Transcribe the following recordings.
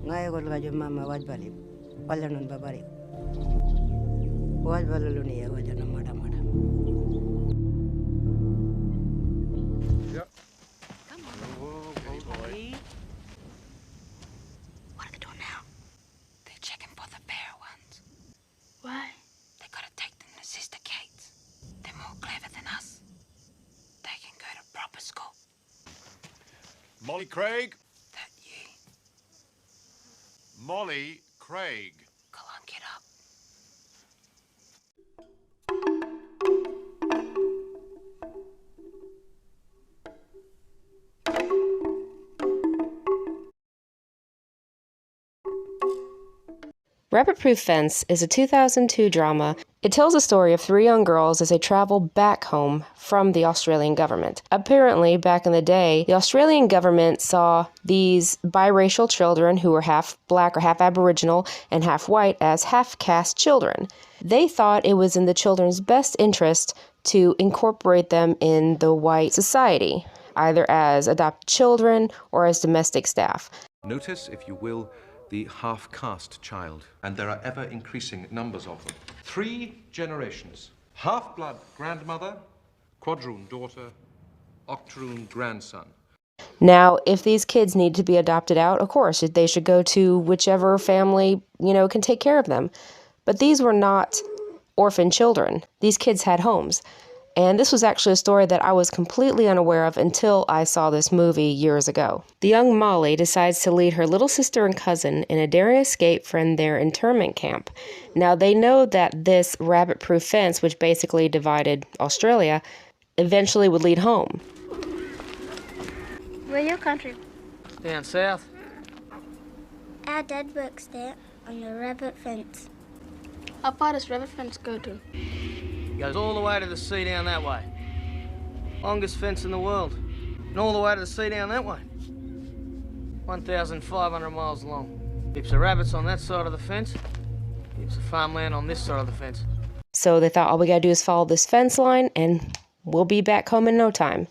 Ngayon ko lang mama wad balik. Wala nun babalik. Wad balalo niya wad na mada. Yep. Come on. Oh, boy. What are they doing now? They're checking for the bear ones. Why? They gotta take them to Sister Kate's. They're more clever than us. They can go to proper school. Molly Craig. That you. Molly Craig. Go on, get up. Rabbit-Proof Fence is a 2002 drama. It tells the story of three young girls as they travel back home from the Australian government. Apparently, back in the day, the Australian government saw these biracial children who were half black or half Aboriginal and half white as half-caste children. They thought it was in the children's best interest to incorporate them in the white society, either as adopted children or as domestic staff. Notice, if you will, the half-caste child, and there are ever-increasing numbers of them. 3 generations. Half-blood grandmother, quadroon daughter, octoroon grandson. Now, if these kids need to be adopted out, of course, they should go to whichever family, can take care of them. But these were not orphan children. These kids had homes. And this was actually a story that I was completely unaware of until I saw this movie years ago. The young Molly decides to lead her little sister and cousin in a daring escape from their internment camp. Now, they know that this rabbit-proof fence, which basically divided Australia, eventually would lead home. Where's your country? Down south. Our dad works there on the rabbit fence. How far does rabbit fence go to? Goes all the way to the sea down that way. Longest fence in the world. And all the way to the sea down that way. 1,500 miles long. Keeps the rabbits on that side of the fence. Keeps the farmland on this side of the fence. So they thought all we gotta do is follow this fence line and we'll be back home in no time.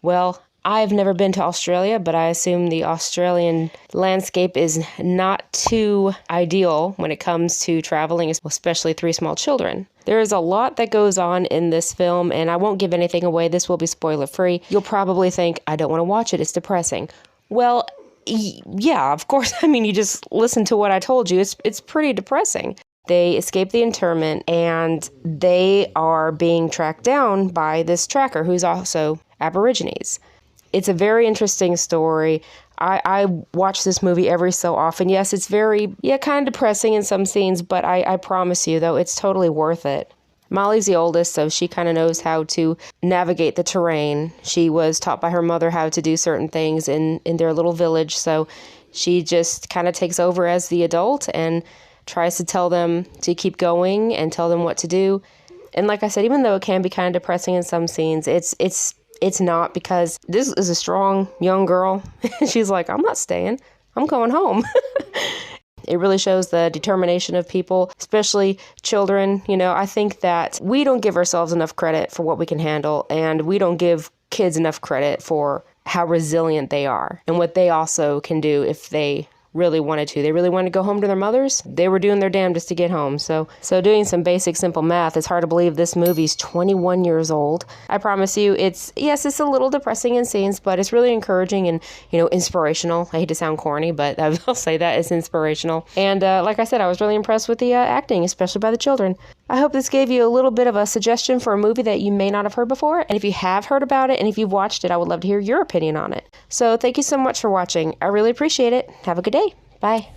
Well, I've never been to Australia, but I assume the Australian landscape is not too ideal when it comes to traveling, especially 3 small children. There is a lot that goes on in this film, and I won't give anything away. This will be spoiler-free. You'll probably think, I don't want to watch it. It's depressing. Well, yeah, of course. I mean, you just listen to what I told you. It's pretty depressing. They escape the internment, and they are being tracked down by this tracker who's also Aborigines. It's a very interesting story. I watch this movie every so often. Yes, it's very, kind of depressing in some scenes, but I promise you, though, it's totally worth it. Molly's the oldest, so she kind of knows how to navigate the terrain. She was taught by her mother how to do certain things in their little village, so she just kind of takes over as the adult and tries to tell them to keep going and tell them what to do. And like I said, even though it can be kind of depressing in some scenes, it's not, because this is a strong young girl. She's like, I'm not staying. I'm going home. It really shows the determination of people, especially children. I think that we don't give ourselves enough credit for what we can handle, and we don't give kids enough credit for how resilient they are and what they also can do if they really wanted to. They really wanted to go home to their mothers. They were doing their damnedest to get home. So doing some basic, simple math, it's hard to believe this movie's 21 years old. I promise you, it's a little depressing in scenes, but it's really encouraging and, inspirational. I hate to sound corny, but I'll say that it's inspirational. And like I said, I was really impressed with the acting, especially by the children. I hope this gave you a little bit of a suggestion for a movie that you may not have heard before. And if you have heard about it and if you've watched it, I would love to hear your opinion on it. So thank you so much for watching. I really appreciate it. Have a good day. Bye.